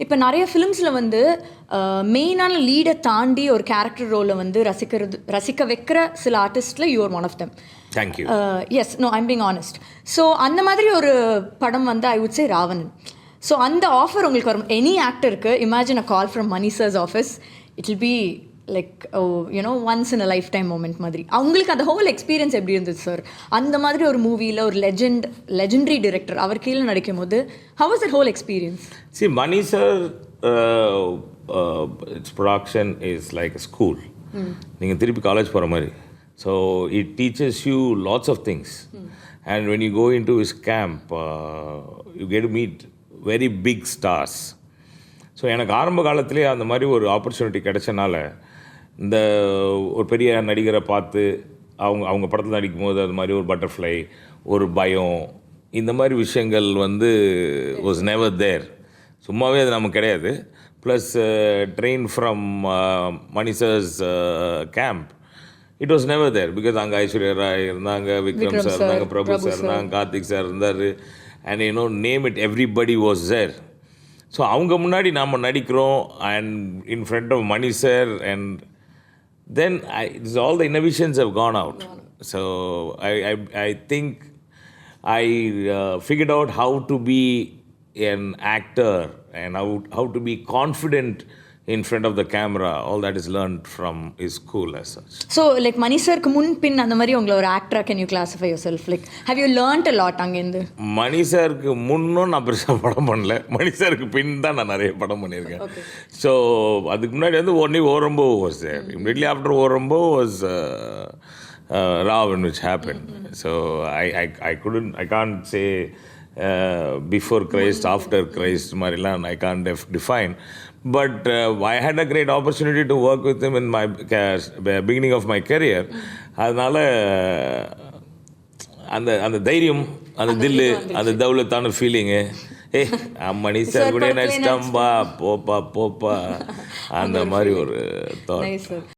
இப்போ நிறைய ஃபிலிம்ஸில் வந்து மெயினான லீடை தாண்டி ஒரு கேரக்டர் ரோலை வந்து ரசிக்க வைக்கிற சில ஆர்டிஸ்டில் you're one of them. Thank you. Yes, no, I'm being honest. So அந்த மாதிரி ஒரு படம் வந்து I would say Raavanan. So அந்த ஆஃபர் உங்களுக்கு வரும் எனி ஆக்டருக்கு, imagine a call from Mani sir's office, it will be like you know once in a lifetime moment மாதிரி. அவங்களுக்கு அந்த ஹோல் எக்ஸ்பீரியன்ஸ் எப்படி இருந்தது சார்? அந்த மாதிரி ஒரு மூவியில் ஒரு லெஜெண்டரி டிரெக்டர் அவர் கீழே நடிக்கும் போது how was that whole experience? See, Mani sir, its production is like a school. நீங்கள் திருப்பி காலேஜ் போகிற மாதிரி. So it teaches you lots of things. And when you go into his camp, you get to meet very big stars. So எனக்கு ஆரம்ப காலத்திலே அந்த மாதிரி ஒரு ஆப்பர்ச்சுனிட்டி கிடைச்சனால, இந்த ஒரு பெரிய நடிகரை பார்த்து அவங்க படத்தில் நடிக்கும் போது அது மாதிரி ஒரு பட்டர்ஃப்ளை, ஒரு பயம், இந்த மாதிரி விஷயங்கள் வந்து வாஸ் நெவர் தேர். சும்மாவே அது நமக்கு கிடையாது. Plus train from Mani sir's camp, it was never there. Because அங்கே ஐஸ்வர்யா ராய் இருந்தாங்க, விக்ரம் சார் இருந்தாங்க, பிரபு சார் இருந்தாங்க, கார்த்திக் சார் இருந்தார், and you know name it, everybody was there. So அவங்க முன்னாடி நாம் நடிக்கிறோம், and in front of Mani sir, and then all the innovations have gone out. So I think I figured out how to be an actor and how to be confident in front of the camera. All that is learned from his school as such. So like Mani sir க்கு முன் பின் அந்த மாதிரி உங்களை ஒரு ஆக்டரா can you classify yourself? Like have you learnt a lot அங்கேருந்து? மணி சாருக்கு முன்னும் நான் பெருசாக படம் பண்ணல, மணி சாருக்கு பின் தான் நான் நிறைய படம் பண்ணியிருக்கேன். ஸோ அதுக்கு முன்னாடி வந்து only Orampo was there. Immediately after Orampo was Ravan, which happened. So I can't say before Christ, after Christ, Marilan, I can't define. But I had a great opportunity to work with him in my beginning of my career. அதனால் அந்த தைரியம், அந்த தில்லு, அந்த தௌலத்தான feeling, மணி sir கூட நடிச்சிட்டம்பா, போப்பா அந்த மாதிரி ஒரு தாட்.